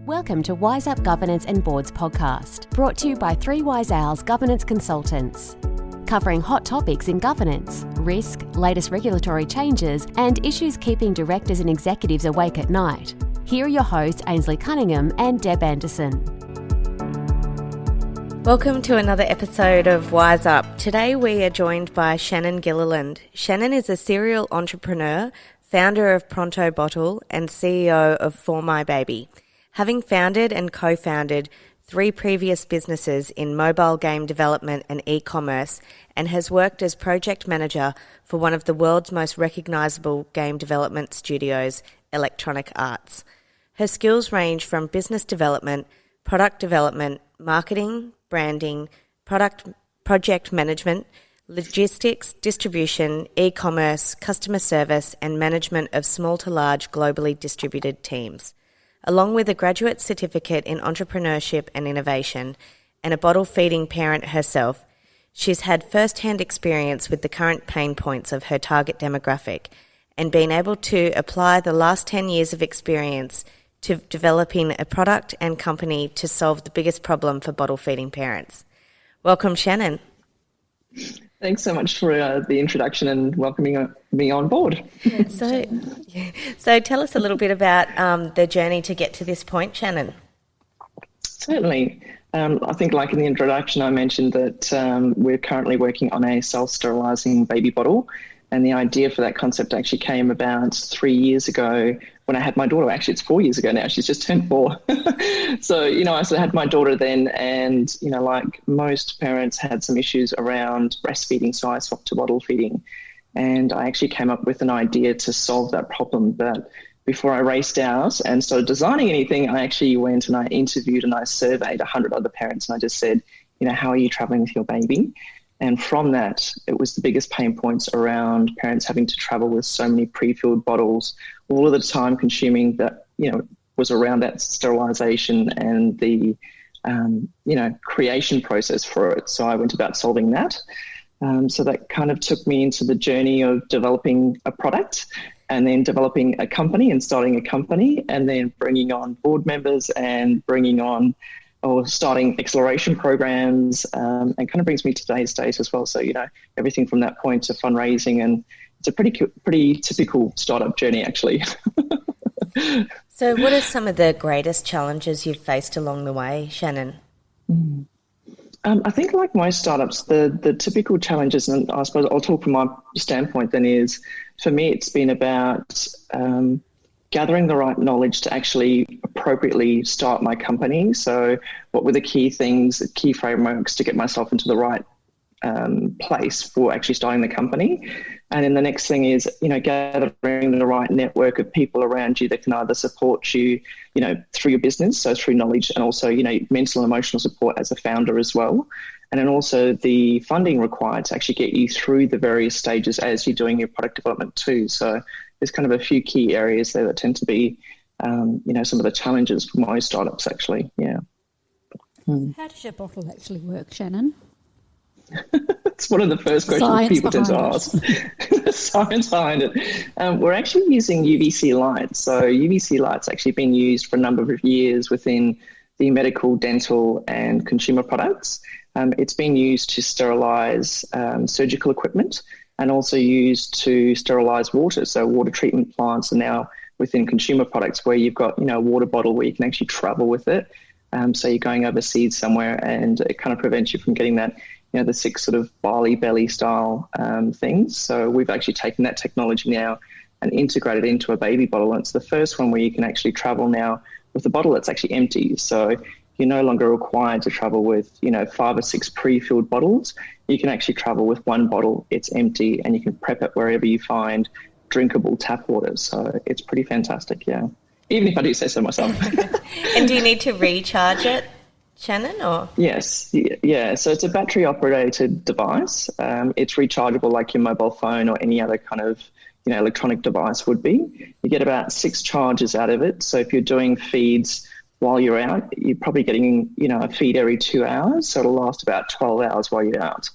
Welcome to Wise Up Governance and Boards podcast, brought to you by 3 Wise Owls Governance Consultants. Covering hot topics in governance, risk, latest regulatory changes, and issues keeping directors and executives awake at night. Here are your hosts, Ainslie Cunningham and Deb Anderson. Welcome to another episode of Wise Up. Today we are joined by Shannon Gilleland. Shannon is a serial entrepreneur, founder of Pronto Bottle and CEO of For My Baby, having founded and co-founded 3 previous businesses in mobile game development and e-commerce, and has worked as project manager for one of the world's most recognisable game development studios, Electronic Arts. Her skills range from business development, product development, marketing, branding, project management, logistics, distribution, e-commerce, customer service, and management of small to large globally distributed teams. Along with a graduate certificate in entrepreneurship and innovation and a bottle-feeding parent herself, she's had first-hand experience with the current pain points of her target demographic and been able to apply the last 10 years of experience to developing a product and company to solve the biggest problem for bottle-feeding parents. Welcome, Shannon. Thanks so much for the introduction and welcoming me on board. So tell us a little bit about the journey to get to this point, Shannon. Certainly. I think like in the introduction, I mentioned that we're currently working on a self-sterilising baby bottle. And the idea for that concept actually came about 3 years ago when I had my daughter. Actually, it's 4 years ago now. She's just turned 4. So, I sort of had my daughter then, and, like most parents, had some issues around breastfeeding, so I swapped to bottle feeding. And I actually came up with an idea to solve that problem. But before I raced out and started designing anything, I actually went and I interviewed and I surveyed 100 other parents, and I just said, how are you travelling with your baby? And from that, it was the biggest pain points around parents having to travel with so many pre-filled bottles, all of the time consuming that, was around that sterilisation and the, creation process for it. So I went about solving that. So that kind of took me into the journey of developing a product and then developing a company and starting a company and then bringing on board members and bringing on or starting acceleration programs, and kind of brings me to today's date as well. So, everything from that point to fundraising, and it's a pretty typical startup journey, actually. So what are some of the greatest challenges you've faced along the way, Shannon? I think like most startups, the typical challenges, and I suppose I'll talk from my standpoint then, is for me it's been about gathering the right knowledge to actually appropriately start my company. So what were the key things, the key frameworks to get myself into the right place for actually starting the company? And then the next thing is, gathering the right network of people around you that can either support you, through your business, so through knowledge, and also, mental and emotional support as a founder as well. And then also the funding required to actually get you through the various stages as you're doing your product development too. So there's kind of a few key areas there that tend to be, some of the challenges for most startups actually, yeah. How does your bottle actually work, Shannon? It's one of the first questions people tend to ask. The science behind it. We're actually using UVC lights. So UVC lights actually been used for a number of years within the medical, dental and consumer products. It's been used to sterilise surgical equipment and also used to sterilise water. So water treatment plants are now within consumer products where you've got, a water bottle where you can actually travel with it. So you're going overseas somewhere and it kind of prevents you from getting that, the sick sort of barley belly style things. So we've actually taken that technology now and integrated it into a baby bottle. And it's the first one where you can actually travel now with a bottle that's actually empty. So you're no longer required to travel with, 5 or 6 pre-filled bottles. You can actually travel with one bottle, it's empty, and you can prep it wherever you find drinkable tap water. So it's pretty fantastic, yeah. Even if I do say so myself. And do you need to recharge it, Shannon, or? Yes, yeah. So it's a battery-operated device. It's rechargeable like your mobile phone or any other kind of, electronic device would be. You get about 6 charges out of it. So if you're doing feeds while you're out, you're probably getting, a feed every 2 hours. So it'll last about 12 hours while you're out.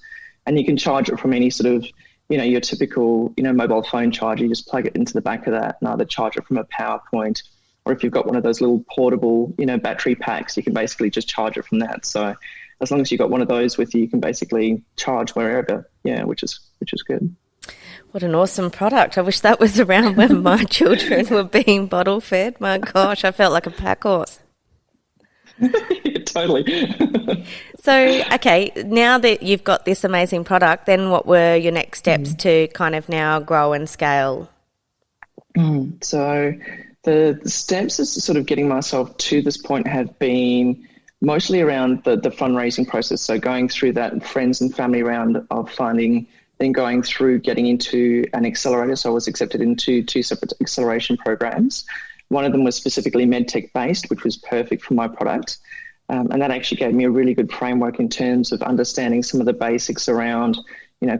And you can charge it from any sort of, your typical, mobile phone charger. You just plug it into the back of that and either charge it from a power point or if you've got one of those little portable, battery packs, you can basically just charge it from that. So as long as you've got one of those with you, you can basically charge wherever, which is good. What an awesome product. I wish that was around when my children were being bottle fed. My gosh, I felt like a pack horse. Yeah, totally. So, okay, now that you've got this amazing product, then what were your next steps to kind of now grow and scale? So the steps as sort of getting myself to this point have been mostly around the fundraising process. So going through that friends and family round of funding, then going through getting into an accelerator. So I was accepted into 2 separate acceleration programs. One of them was specifically medtech based, which was perfect for my product. And that actually gave me a really good framework in terms of understanding some of the basics around,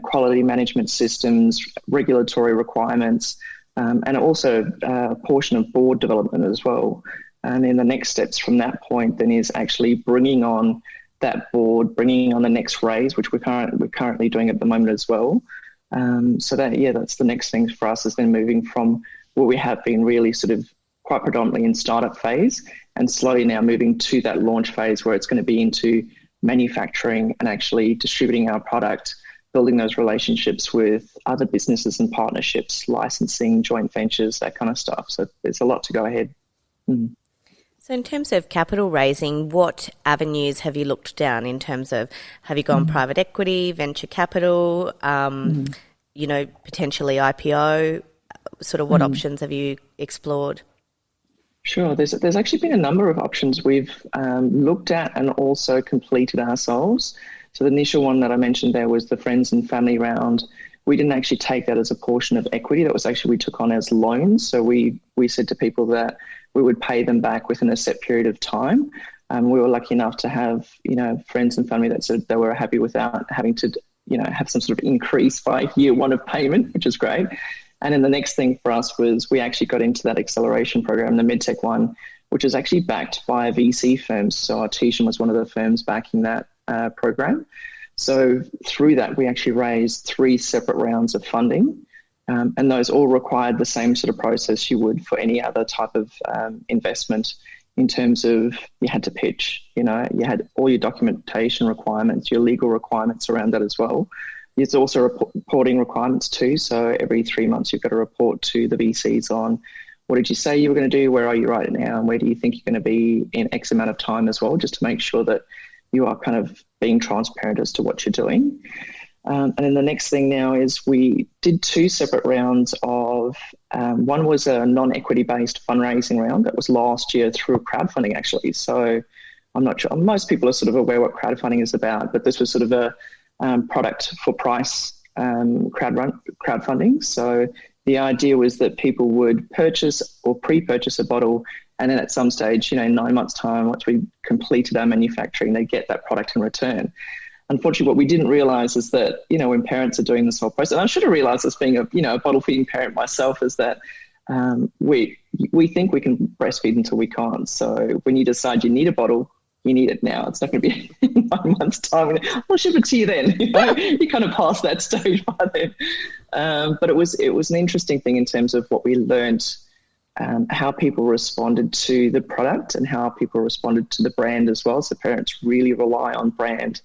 quality management systems, regulatory requirements, and also a portion of board development as well. And then the next steps from that point then is actually bringing on that board, bringing on the next raise, which we're currently doing at the moment as well. So that's the next thing for us, is then moving from what we have been really sort of quite predominantly in startup phase, and slowly now moving to that launch phase where it's going to be into manufacturing and actually distributing our product, building those relationships with other businesses and partnerships, licensing, joint ventures, that kind of stuff. So there's a lot to go ahead. So in terms of capital raising, what avenues have you looked down in terms of, have you gone private equity, venture capital, potentially IPO? Sort of what options have you explored? Sure. There's actually been a number of options we've looked at and also completed ourselves. So the initial one that I mentioned there was the friends and family round. We didn't actually take that as a portion of equity. That was actually, we took on as loans. So we said to people that we would pay them back within a set period of time. We were lucky enough to have, friends and family that said they were happy without having to, have some sort of increase by year one of payment, which is great. And then the next thing for us was we actually got into that acceleration program, the MedTech one, which is actually backed by a VC firm. So Artesian was one of the firms backing that program. So through that, we actually raised 3 separate rounds of funding. And those all required the same sort of process you would for any other type of investment, in terms of you had to pitch, you had all your documentation requirements, your legal requirements around that as well. There's also reporting requirements too. So every 3 months, you've got to report to the VCs on what did you say you were going to do, where are you right now, and where do you think you're going to be in X amount of time as well, just to make sure that you are kind of being transparent as to what you're doing. And then the next thing now is we did 2 separate rounds of, one was a non-equity based fundraising round that was last year through crowdfunding actually. So I'm not sure, most people are sort of aware what crowdfunding is about, but this was sort of a product for price crowdfunding. So the idea was that people would purchase or pre-purchase a bottle, and then at some stage, 9 months' time, once we completed our manufacturing, they get that product in return. Unfortunately, what we didn't realise is that, when parents are doing this whole process, and I should have realised this being a bottle feeding parent myself, is that we think we can breastfeed until we can't. So when you decide you need a bottle, you need it now. It's not going to be in 9 months' time. I'll ship it to you then. You kind of past that stage by then. But it was an interesting thing in terms of what we learned, how people responded to the product and how people responded to the brand as well. So parents really rely on brand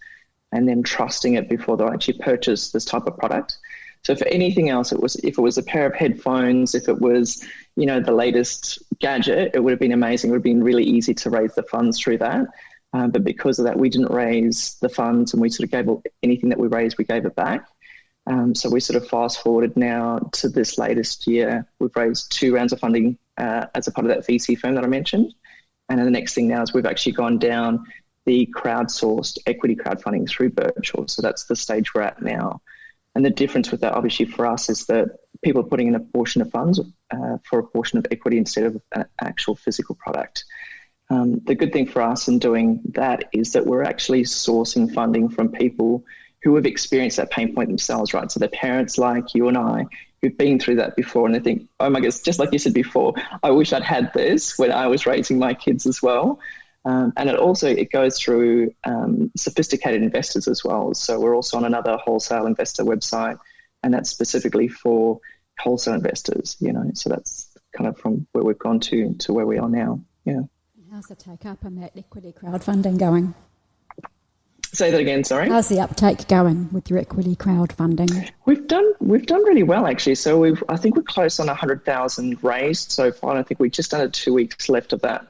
and then trusting it before they'll actually purchase this type of product. So for anything else, if it was a pair of headphones, if it was, the latest gadget, it would have been amazing. It would have been really easy to raise the funds through that. But because of that, we didn't raise the funds, and we sort of gave anything that we raised, we gave it back. So we sort of fast forwarded now to this latest year. We've raised 2 rounds of funding as a part of that VC firm that I mentioned. And then the next thing now is we've actually gone down the crowdsourced equity crowdfunding through Birchall. So that's the stage we're at now. And the difference with that, obviously, for us is that people are putting in a portion of funds for a portion of equity instead of an actual physical product. The good thing for us in doing that is that we're actually sourcing funding from people who have experienced that pain point themselves, right? So they're parents like you and I who've been through that before, and they think, oh my gosh, just like you said before, I wish I'd had this when I was raising my kids as well. And it goes through sophisticated investors as well. So we're also on another wholesale investor website, and that's specifically for wholesale investors, So kind of from where we've gone to where we are now. Yeah. How's the take-up on that equity crowdfunding going? Say that again, sorry. How's the uptake going with your equity crowdfunding? We've done really well, actually. So I think we're close on 100,000 raised so far, and I think we're just under 2 weeks left of that.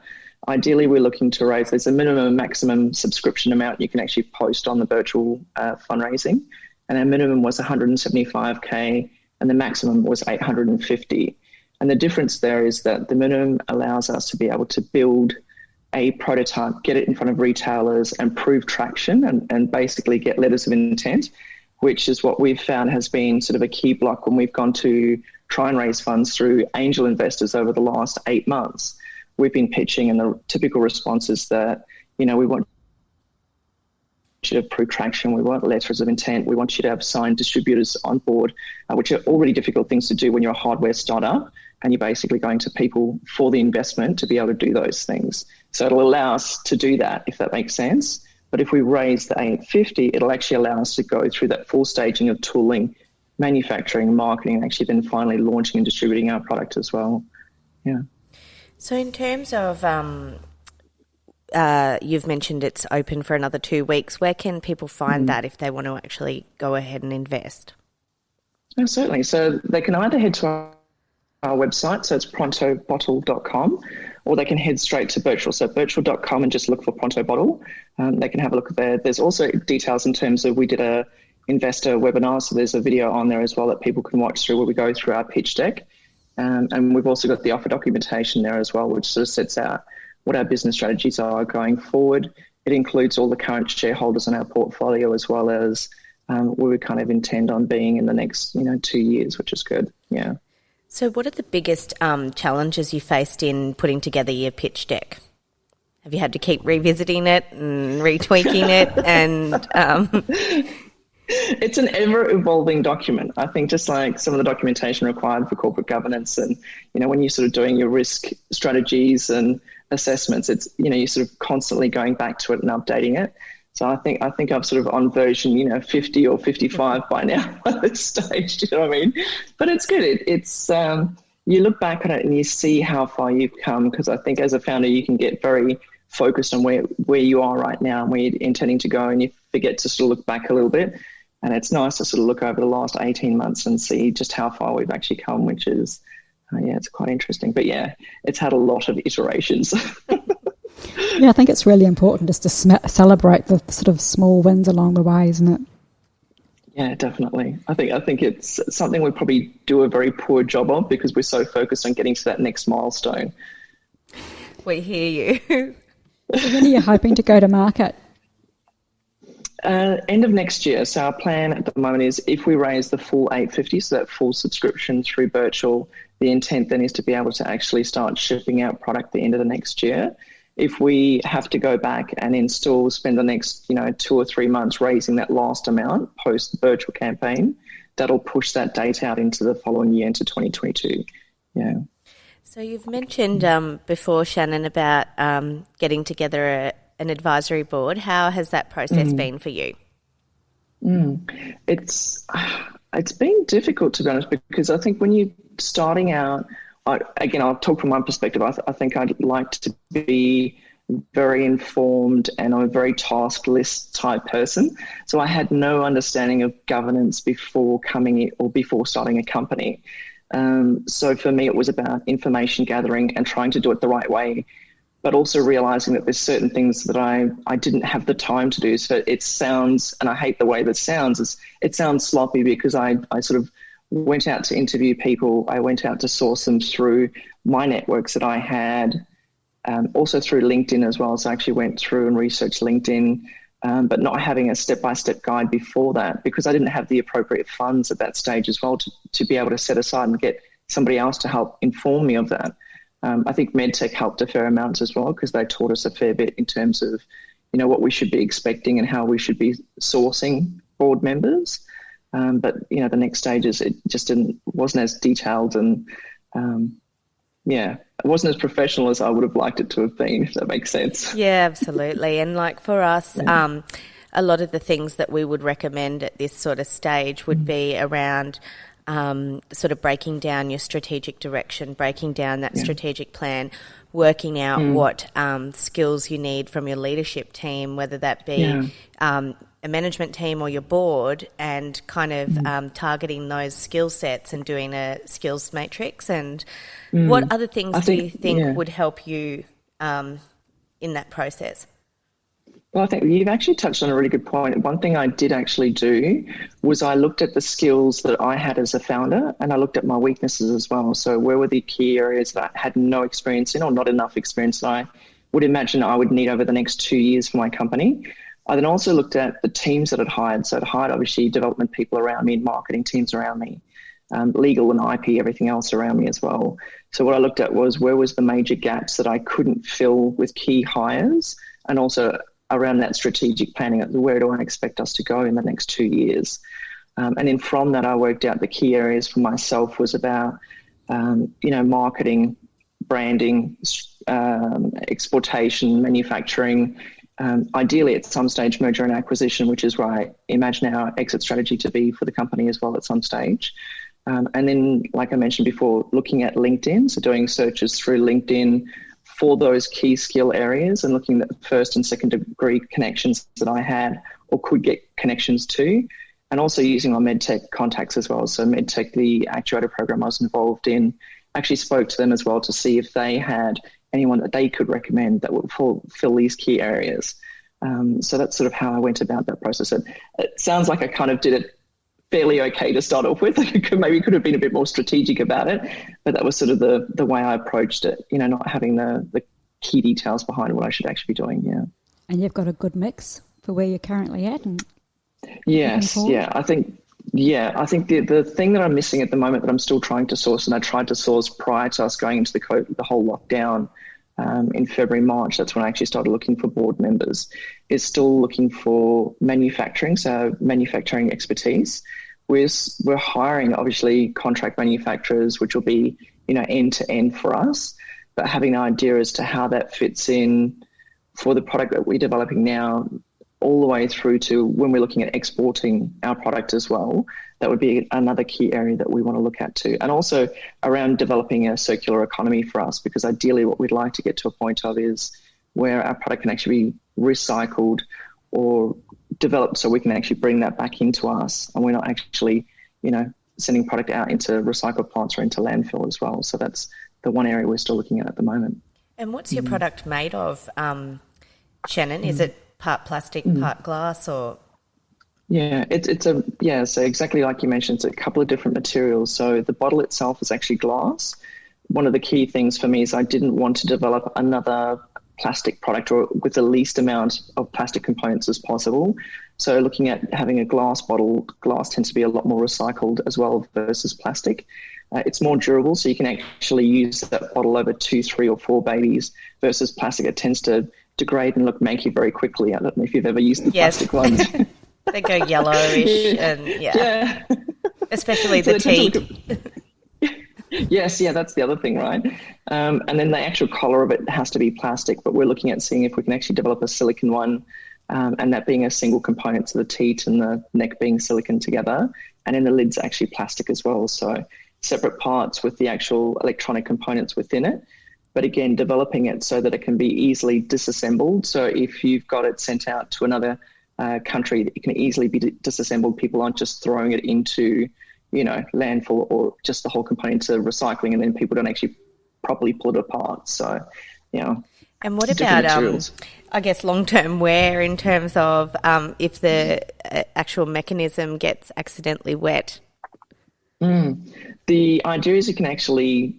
Ideally, we're looking to raise, there's a minimum and maximum subscription amount you can actually post on the virtual fundraising, and our minimum was 175K and the maximum was 850. And the difference there is that the minimum allows us to be able to build a prototype, get it in front of retailers and prove traction and basically get letters of intent, which is what we've found has been sort of a key block when we've gone to try and raise funds through angel investors over the last 8 months. We've been pitching, and the typical response is that, we want you to prove traction, we want letters of intent, we want you to have signed distributors on board, which are already difficult things to do when you're a hardware startup and you're basically going to people for the investment to be able to do those things. So it'll allow us to do that, if that makes sense. But if we raise the 850, it'll actually allow us to go through that full staging of tooling, manufacturing, marketing, and actually then finally launching and distributing our product as well. Yeah. So in terms of, you've mentioned it's open for another 2 weeks. Where can people find that if they want to actually go ahead and invest? Oh, certainly. So they can either head to our website, so it's prontobottle.com, or they can head straight to virtual, so virtual.com, and just look for Pronto Bottle. They can have a look there. There's also details in terms of, we did a investor webinar, so there's a video on there as well that people can watch through where we go through our pitch deck. And we've also got the offer documentation there as well, which sort of sets out what our business strategies are going forward. It includes all the current shareholders in our portfolio, as well as where we kind of intend on being in the next 2 years, which is good. Yeah. So what are the biggest challenges you faced in putting together your pitch deck? Have you had to keep revisiting it and retweaking it? And It's an ever-evolving document. I think just like some of the documentation required for corporate governance, and when you're sort of doing your risk strategies and assessments, it's you're sort of constantly going back to it and updating it. So I think I've sort of on version 50 or 55 by now at this stage. Do you know what I mean? But it's good. It's you look back on it and you see how far you've come, because I think as a founder you can get very focused on where you are right now and where you're intending to go, and you forget to sort of look back a little bit. And it's nice to sort of look over the last 18 months and see just how far we've actually come, which is, it's quite interesting. But yeah, it's had a lot of iterations. Yeah, I think it's really important just to celebrate the sort of small wins along the way, isn't it? Yeah, definitely. I think it's something we probably do a very poor job of, because we're so focused on getting to that next milestone. We hear you. So when are you hoping to go to market? End of next year. So our plan at the moment is, if we raise the full 850, so that full subscription through virtual, the intent then is to be able to actually start shipping out product at the end of the next year. If we have to go back and install, spend the next 2 or 3 months raising that last amount post the virtual campaign, that'll push that date out into the following year, into 2022. Yeah. So you've mentioned before, Shannon, about getting together an advisory board. How has that process been for you? It's been difficult, to be honest, because I think when you're starting out, I'll talk from my perspective. I think I'd like to be very informed, and I'm a very task list type person. So I had no understanding of governance before before starting a company. So for me, it was about information gathering and trying to do it the right way, but also realizing that there's certain things that I didn't have the time to do. So it sounds, and I hate the way that sounds, it sounds sloppy, because I sort of went out to interview people. I went out to source them through my networks that I had, also through LinkedIn as well. So I actually went through and researched LinkedIn, but not having a step-by-step guide before that, because I didn't have the appropriate funds at that stage as well to be able to set aside and get somebody else to help inform me of that. I think MedTech helped a fair amount as well, because they taught us a fair bit in terms of, what we should be expecting and how we should be sourcing board members. But, the next stages, it just wasn't as detailed, and, it wasn't as professional as I would have liked it to have been, if that makes sense. Yeah, absolutely. And like for us, a lot of the things that we would recommend at this sort of stage would be around sort of breaking down your strategic direction, breaking down that strategic plan, working out what skills you need from your leadership team, whether that be a management team or your board, and kind of targeting those skill sets and doing a skills matrix. And what other things do you think would help you in that process? Well, I think you've actually touched on a really good point. One thing I did actually do was I looked at the skills that I had as a founder, and I looked at my weaknesses as well. So where were the key areas that I had no experience in, or not enough experience that I would imagine I would need over the next 2 years for my company? I then also looked at the teams that I'd hired. So I'd hired, obviously, development people around me and marketing teams around me, legal and IP, everything else around me as well. So what I looked at was where was the major gaps that I couldn't fill with key hires, and also around that strategic planning, where do I expect us to go in the next 2 years? And then from that, I worked out the key areas for myself was about, marketing, branding, exportation, manufacturing, ideally at some stage merger and acquisition, which is where I imagine our exit strategy to be for the company as well at some stage. And then, like I mentioned before, looking at LinkedIn, so doing searches through LinkedIn for those key skill areas and looking at first and second degree connections that I had or could get connections to, and also using my medtech contacts as well. So medtech, the actuator program I was involved in, actually spoke to them as well to see if they had anyone that they could recommend that would fill these key areas. So that's sort of how I went about that process. It sounds like I kind of did it fairly okay to start off with. Maybe could have been a bit more strategic about it, but that was sort of the way I approached it, not having the key details behind what I should actually be doing, And you've got a good mix for where you're currently at? Yes, I think the thing that I'm missing at the moment that I'm still trying to source, and I tried to source prior to us going into the whole lockdown in February, March, that's when I actually started looking for board members, is still looking for manufacturing, so manufacturing expertise. We're hiring, obviously, contract manufacturers, which will be, end to end for us, but having an idea as to how that fits in for the product that we're developing now, all the way through to when we're looking at exporting our product as well. That would be another key area that we want to look at too. And also around developing a circular economy for us, because ideally what we'd like to get to a point of is where our product can actually be recycled or developed so we can actually bring that back into us, and we're not actually, sending product out into recycle plants or into landfill as well. So that's the one area we're still looking at the moment. And what's your product made of, Shannon? Is it part plastic, part glass, or? Yeah, so exactly like you mentioned, it's a couple of different materials. So the bottle itself is actually glass. One of the key things for me is I didn't want to develop another plastic product or with the least amount of plastic components as possible. So looking at having a glass bottle, glass tends to be a lot more recycled as well versus plastic. It's more durable, so you can actually use that bottle over 2, 3 or 4 babies versus plastic. It tends to degrade and look manky very quickly. I don't know if you've ever used the plastic ones. They go yellowish and especially the teat. Yes, that's the other thing, right? And then the actual collar of it has to be plastic, but we're looking at seeing if we can actually develop a silicon one, and that being a single component, so the teat and the neck being silicon together, and then the lid's actually plastic as well. So separate parts with the actual electronic components within it. But again, developing it so that it can be easily disassembled. So if you've got it sent out to another country, it can easily be disassembled. People aren't just throwing it into, landfill or just the whole component to recycling, and then people don't actually properly pull it apart. So, And what about, I guess, long-term wear in terms of if the actual mechanism gets accidentally wet? The idea is you can actually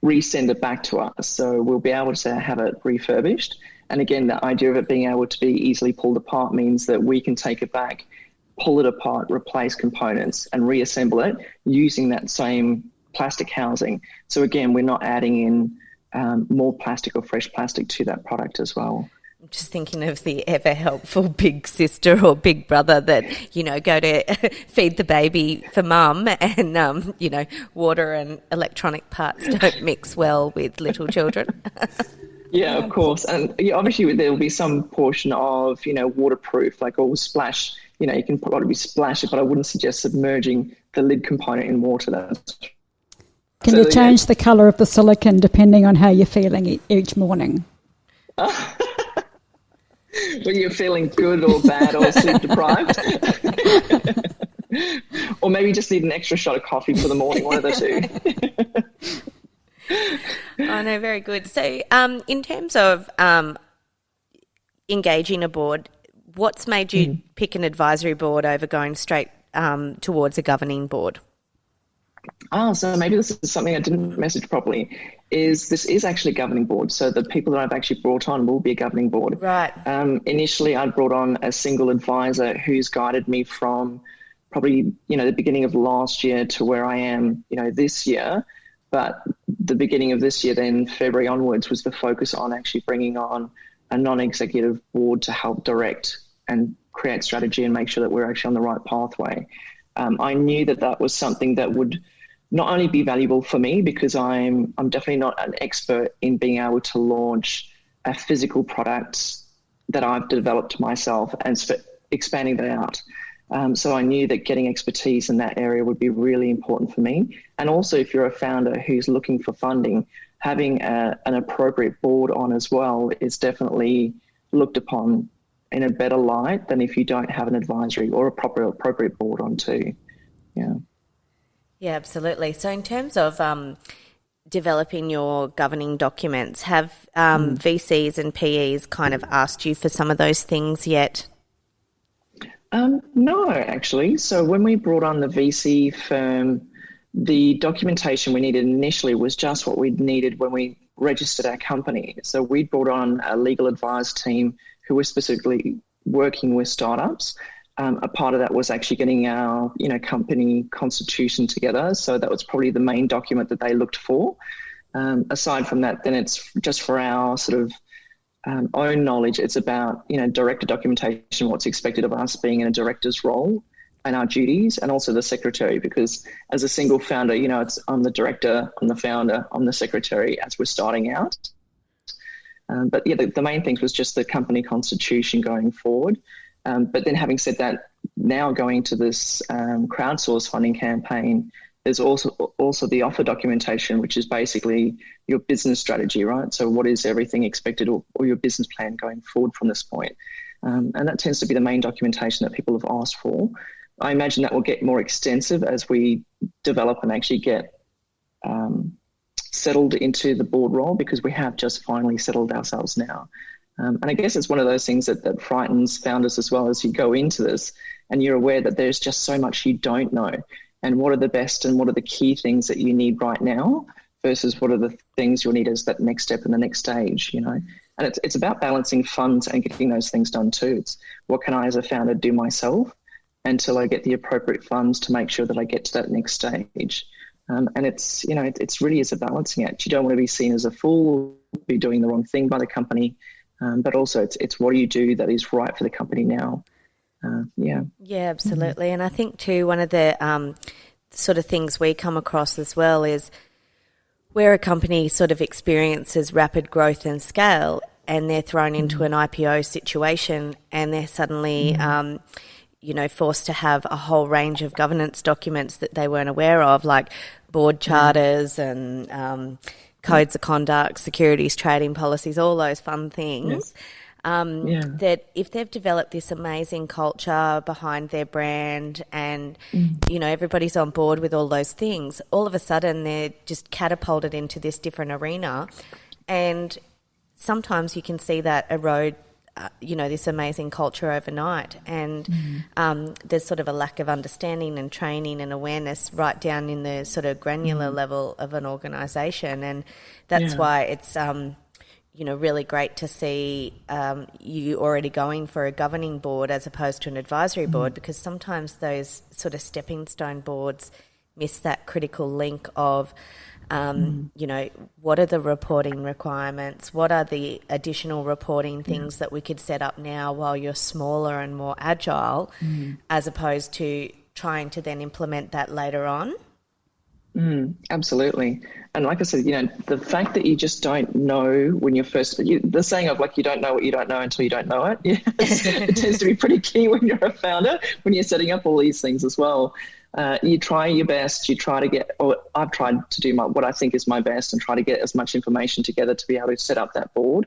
resend it back to us. So we'll be able to have it refurbished. And again, the idea of it being able to be easily pulled apart means that we can take it back, pull it apart, replace components and reassemble it using that same plastic housing. So again, we're not adding in more plastic or fresh plastic to that product as well. I'm just thinking of the ever helpful big sister or big brother that, go to feed the baby for mum and, water and electronic parts don't mix well with little children. Yeah, of course. And obviously there will be some portion of, waterproof, like all splash, you can probably splash it, but I wouldn't suggest submerging the lid component in water. Can you change the colour of the silicone depending on how you're feeling each morning? Whether you're feeling good or bad or sleep deprived. Or maybe just need an extra shot of coffee for the morning, one of the two. Oh, no, very good. So in terms of engaging a board, what's made you pick an advisory board over going straight towards a governing board? So maybe this is something I didn't message properly, this is actually a governing board. So the people that I've actually brought on will be a governing board. Right. Initially, I brought on a single advisor who's guided me from probably, the beginning of last year to where I am, this year. But the beginning of this year, then February onwards, was the focus on actually bringing on a non-executive board to help direct and create strategy and make sure that we're actually on the right pathway. I knew that was something that would not only be valuable for me, because I'm definitely not an expert in being able to launch a physical product that I've developed myself and expanding that out. So I knew that getting expertise in that area would be really important for me. And also, if you're a founder who's looking for funding, having an appropriate board on as well is definitely looked upon in a better light than if you don't have an advisory or a appropriate board on too. Yeah. Yeah, absolutely. So in terms of developing your governing documents, have VCs and PEs kind of asked you for some of those things yet? No, actually. So when we brought on the VC firm, the documentation we needed initially was just what we needed when we registered our company. So we brought on a legal advice team who were specifically working with startups. A part of that was actually getting our, company constitution together. So that was probably the main document that they looked for. Aside from that, then it's just for our sort of own knowledge. It's about, director documentation, what's expected of us being in a director's role and our duties, and also the secretary, because as a single founder, I'm the director, I'm the founder, I'm the secretary as we're starting out. But the main things was just the company constitution going forward. But then having said that, now going to this crowdsource funding campaign, there's also the offer documentation, which is basically your business strategy, right? So what is everything expected or your business plan going forward from this point? And that tends to be the main documentation that people have asked for. I imagine that will get more extensive as we develop and actually get settled into the board role, because we have just finally settled ourselves now. And I guess it's one of those things that frightens founders as well, as you go into this and you're aware that there's just so much you don't know. And what are the best and what are the key things that you need right now versus what are the things you'll need as that next step in the next stage, And it's about balancing funds and getting those things done too. It's what can I as a founder do myself until I get the appropriate funds to make sure that I get to that next stage. And it's, it's really is a balancing act. You don't want to be seen as a fool, be doing the wrong thing by the company. But also it's what do you do that is right for the company now? Yeah, absolutely. And I think too, one of the sort of things we come across as well is where a company sort of experiences rapid growth and scale and they're thrown into an IPO situation and they're suddenly, forced to have a whole range of governance documents that they weren't aware of, like board charters and codes of conduct, securities, trading policies, all those fun things. That if they've developed this amazing culture behind their brand and, everybody's on board with all those things, all of a sudden they're just catapulted into this different arena. And sometimes you can see that erode, this amazing culture overnight. And there's sort of a lack of understanding and training and awareness right down in the sort of granular level of an organisation. And that's why it's, really great to see you already going for a governing board as opposed to an advisory board, because sometimes those sort of stepping stone boards miss that critical link of, what are the reporting requirements? What are the additional reporting things that we could set up now while you're smaller and more agile, as opposed to trying to then implement that later on? Absolutely. And like I said, the fact that you just don't know when you're the saying of like, you don't know what you don't know until you don't know it. Yes, it tends to be pretty key when you're a founder, when you're setting up all these things as well. You try your best, I've tried to do what I think is my best and try to get as much information together to be able to set up that board.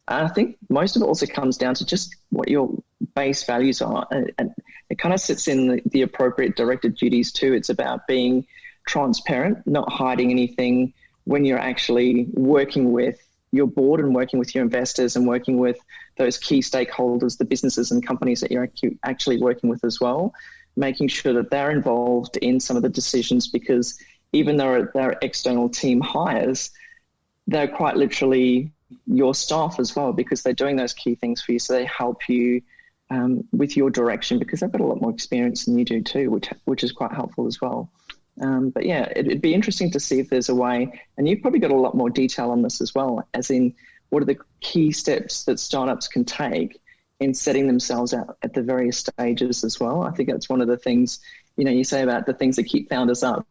I think most of it also comes down to just what your base values are. And it kind of sits in the appropriate directed duties too. It's about being transparent, not hiding anything when you're actually working with your board and working with your investors and working with those key stakeholders, the businesses and companies that you're actually working with as well, making sure that they're involved in some of the decisions, because even though they're external team hires, they're quite literally your staff as well, because they're doing those key things for you. So they help you with your direction, because they've got a lot more experience than you do too, which is quite helpful as well. But yeah, it'd be interesting to see if there's a way, and you've probably got a lot more detail on this as well, as in what are the key steps that startups can take in setting themselves out at the various stages as well. I think that's one of the things, you say about the things that keep founders up.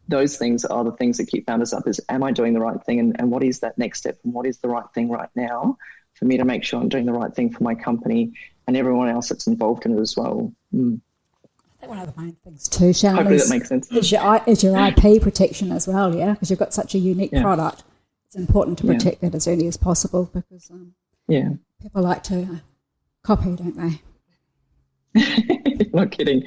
Those things are the things that keep founders up, is am I doing the right thing, and what is that next step, and what is the right thing right now for me to make sure I'm doing the right thing for my company and everyone else that's involved in it as well. I think one of the main things too, Shannon, hopefully that makes sense, is your IP protection as well, yeah? Because you've got such a unique product. It's important to protect that as early as possible, because people like to copy, don't they? Not kidding.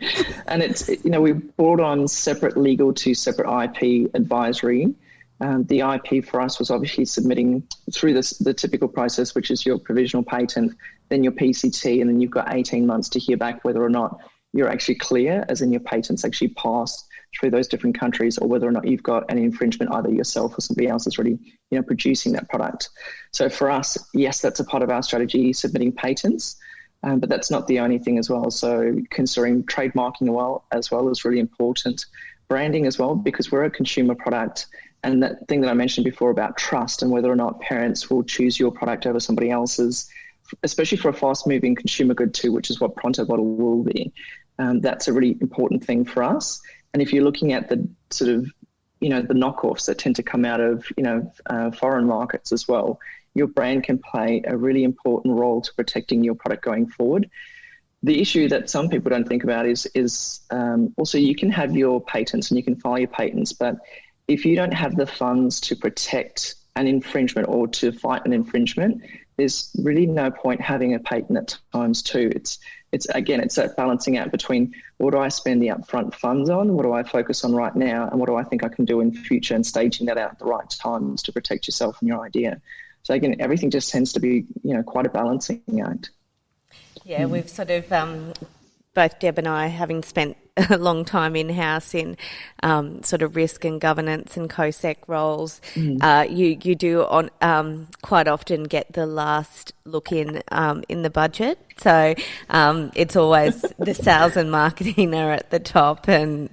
And it's, we brought on separate legal to separate IP advisory. The IP for us was obviously submitting through the typical process, which is your provisional patent, then your PCT, and then you've got 18 months to hear back whether or not you're actually clear, as in your patents actually passed through those different countries, or whether or not you've got an infringement, either yourself or somebody else is already producing that product. So for us, yes, that's a part of our strategy, submitting patents. But that's not the only thing as well. So considering trademarking as well is really important. Branding as well, because we're a consumer product, and that thing that I mentioned before about trust and whether or not parents will choose your product over somebody else's, especially for a fast-moving consumer good too, which is what Pronto Bottle will be. That's a really important thing for us. And if you're looking at the sort of, the knockoffs that tend to come out of, foreign markets as well, your brand can play a really important role to protecting your product going forward. The issue that some people don't think about is also you can have your patents and you can file your patents, but if you don't have the funds to protect an infringement or to fight an infringement, there's really no point having a patent at times too. It's that balancing out between what do I spend the upfront funds on, what do I focus on right now, and what do I think I can do in the future, and staging that out at the right times to protect yourself and your idea. So again, everything just tends to be, quite a balancing act. Yeah, we've sort of, both Deb and I, having spent a long time in-house in sort of risk and governance and COSEC roles, you do quite often get the last look in the budget. So it's always the sales and marketing are at the top, and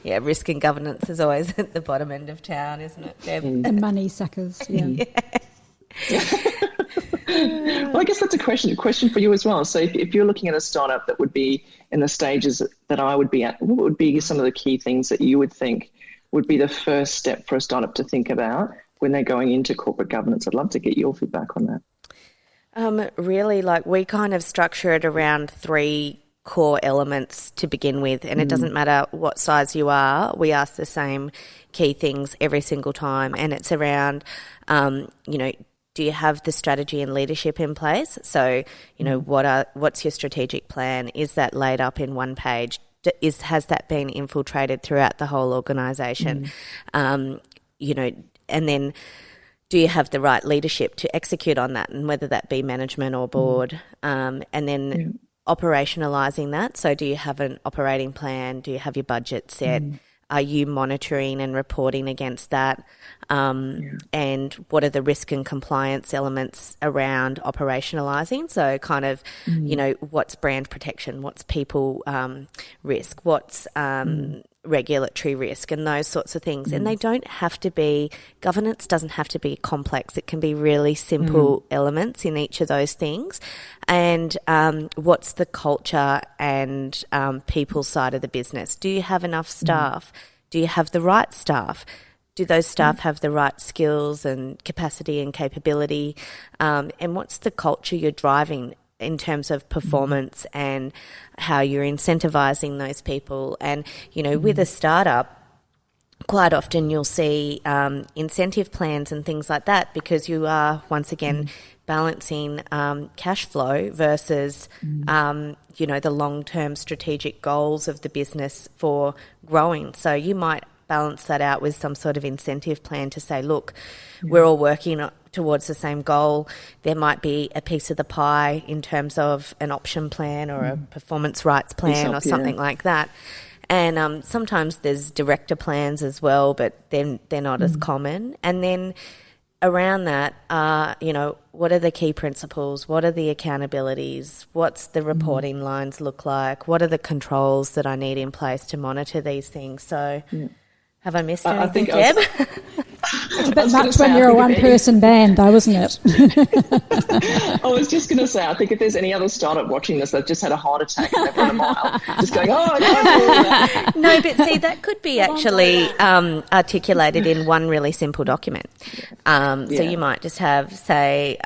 risk and governance is always at the bottom end of town, isn't it, Deb? And money suckers, yeah. Well, I guess that's a question for you as well. So if you're looking at a startup that would be in the stages that I would be at, what would be some of the key things that you would think would be the first step for a startup to think about when they're going into corporate governance? I'd love to get your feedback on that. Really, we kind of structure it around 3 core elements to begin with, and it doesn't matter what size you are, we ask the same key things every single time, and it's around, do you have the strategy and leadership in place? So, what's your strategic plan? Is that laid up in one page? Has that been infiltrated throughout the whole organisation? And then do you have the right leadership to execute on that, and whether that be management or board? And then operationalising that. So do you have an operating plan? Do you have your budget set? Are you monitoring and reporting against that? And what are the risk and compliance elements around operationalising? So kind of, what's brand protection? What's people risk? What's regulatory risk, and those sorts of things. And they don't have to be, governance doesn't have to be complex. It can be really simple elements in each of those things. And what's the culture and people side of the business? Do you have enough staff? do you have the right staff? Do those staff have the right skills and capacity and capability? And what's the culture you're driving in terms of performance and how you're incentivizing those people? And, you know, with a startup, quite often you'll see incentive plans and things like that, because you are, once again, balancing cash flow versus, you know, the long-term strategic goals of the business for growing. So you might balance that out with some sort of incentive plan to say, look, we're all working towards the same goal. There might be a piece of the pie in terms of an option plan or a performance rights plan or something like that. And sometimes there's director plans as well, but then they're not as common. And then around that, you know, what are the key principles? What are the accountabilities? What's the reporting lines look like? What are the controls that I need in place to monitor these things? So have I missed anything, Deb? It's a bit much when you're a one-person band, though, isn't it? I was just going to say, I think if there's any other startup watching this, they've just had a heart attack and they've run a mile, just going, oh, I can't do that. No, but see, that could be actually articulated in one really simple document. So you might just have, say,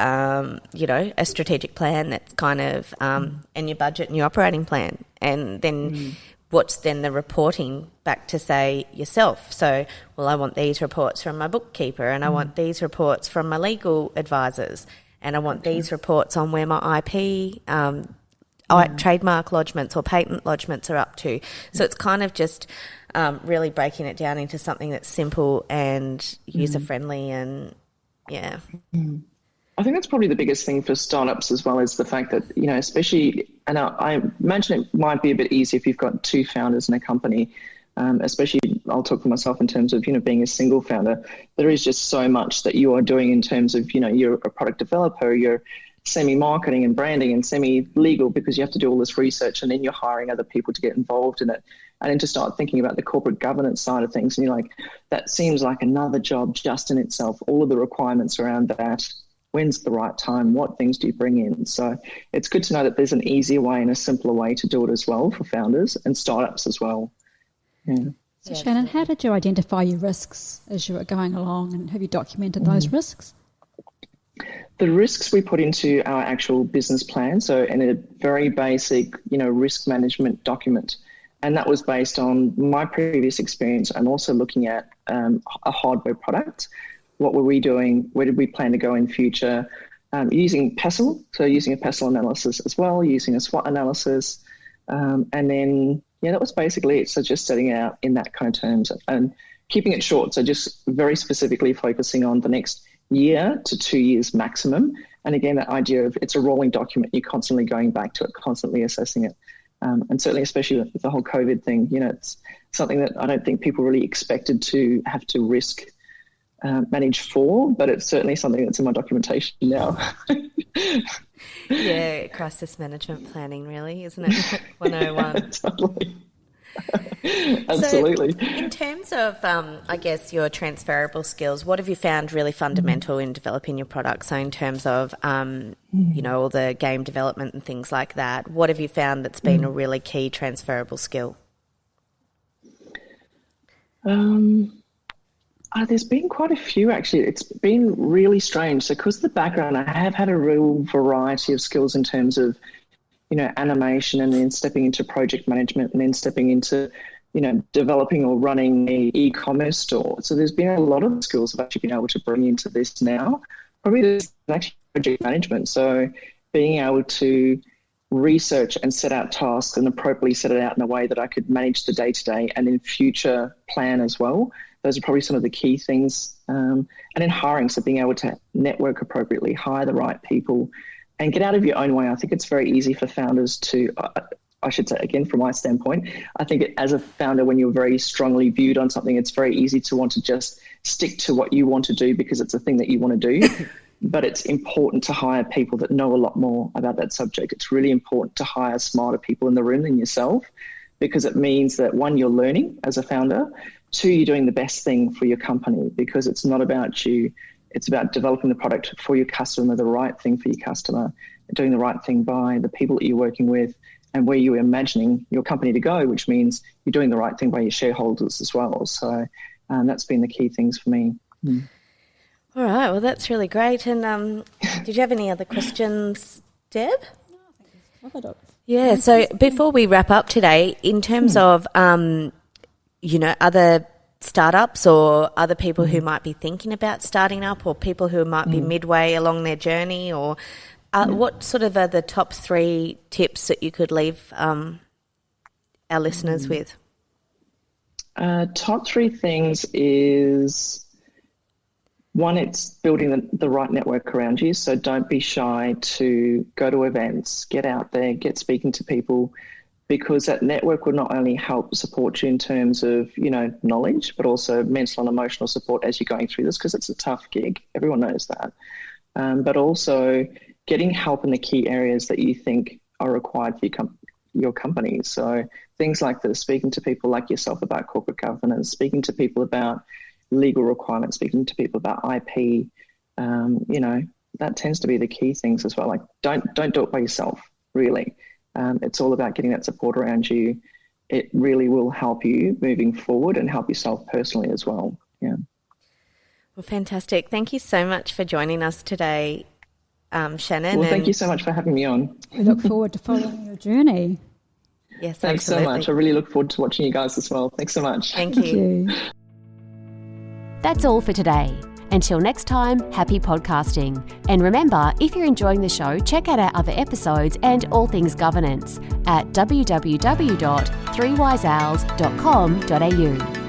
you know, a strategic plan that's kind of, and your budget and your operating plan, and then what's then the reporting back to, say, yourself. So, well, I want these reports from my bookkeeper, and I want these reports from my legal advisors, and I want these reports on where my IP, trademark lodgements or patent lodgements are up to. So it's kind of just really breaking it down into something that's simple and user-friendly and, I think that's probably the biggest thing for startups as well, is the fact that, you know, especially, and I imagine it might be a bit easier if you've got two founders in a company, especially I'll talk for myself in terms of, you know, being a single founder. There is just so much that you are doing in terms of, you know, you're a product developer, you're semi-marketing and branding and semi-legal, because you have to do all this research, and then you're hiring other people to get involved in it. And then to start thinking about the corporate governance side of things, and you're like, that seems like another job just in itself, all of the requirements around that. When's the right time? What things do you bring in? So it's good to know that there's an easier way and a simpler way to do it as well for founders and startups as well. So Shannon, how did you identify your risks as you were going along, and have you documented those risks? The risks we put into our actual business plan, so in a very basic, you know, risk management document. And that was based on my previous experience and also looking at a hardware product. What were we doing? Where did we plan to go in future? Using PESTLE, so using a PESTLE analysis as well, using a SWOT analysis. And then, that was basically it. So just setting it out in that kind of terms and keeping it short. So just very specifically focusing on the next year to 2 years maximum. And again, that idea of it's a rolling document, you're constantly going back to it, constantly assessing it. And certainly, especially with the whole COVID thing, you know, it's something that I don't think people really expected to have to risk manage for, but it's certainly something that's in my documentation now. Crisis management planning, really, isn't it? 101. Totally. Absolutely. So in terms of, I guess, your transferable skills, what have you found really fundamental in developing your product? So in terms of, you know, all the game development and things like that, what have you found that's been a really key transferable skill? There's been quite a few, actually. It's been really strange. So because of the background, I have had a real variety of skills in terms of, you know, animation, and then stepping into project management, and then stepping into, you know, developing or running an e-commerce store. So there's been a lot of skills I've actually been able to bring into this now. Probably there's actually project management. So being able to research and set out tasks and appropriately set it out in a way that I could manage the day-to-day and in future plan as well. Those are probably some of the key things. And then hiring, so being able to network appropriately, hire the right people, and get out of your own way. I think it's very easy for founders to, I should say, again, from my standpoint, I think as a founder, when you're very strongly viewed on something, it's very easy to want to just stick to what you want to do because it's a thing that you want to do. But it's important to hire people that know a lot more about that subject. It's really important to hire smarter people in the room than yourself, because it means that, one, you're learning as a founder, two, you're doing the best thing for your company, because it's not about you. It's about developing the product for your customer, the right thing for your customer, doing the right thing by the people that you're working with, and where you're imagining your company to go, which means you're doing the right thing by your shareholders as well. So that's been the key things for me. All right, well, that's really great. And did you have any other questions, Deb? No, I think we've covered it. Yeah, so before we wrap up today, in terms of, other startups or other people who might be thinking about starting up, or people who might be midway along their journey, or what sort of are the top 3 tips that you could leave our listeners with? Top 3 things is, one, it's building the right network around you. So don't be shy to go to events, get out there, get speaking to people, because that network will not only help support you in terms of, knowledge, but also mental and emotional support as you're going through this, because it's a tough gig. Everyone knows that. But also getting help in the key areas that you think are required for your company. So things like this, speaking to people like yourself about corporate governance, speaking to people about legal requirements, speaking to people about IP, that tends to be the key things as well. Like don't do it by yourself, really. It's all about getting that support around you. It really will help you moving forward and help yourself personally as well. Yeah. Well, fantastic. Thank you so much for joining us today, Shannon. Well, thank you so much for having me on. We look forward to following your journey. Yes, thanks absolutely. so much. I really look forward to watching you guys as well. Thanks so much. Thank you. That's all for today. Until next time, happy podcasting. And remember, if you're enjoying the show, check out our other episodes and all things governance at www.3wiseowls.com.au.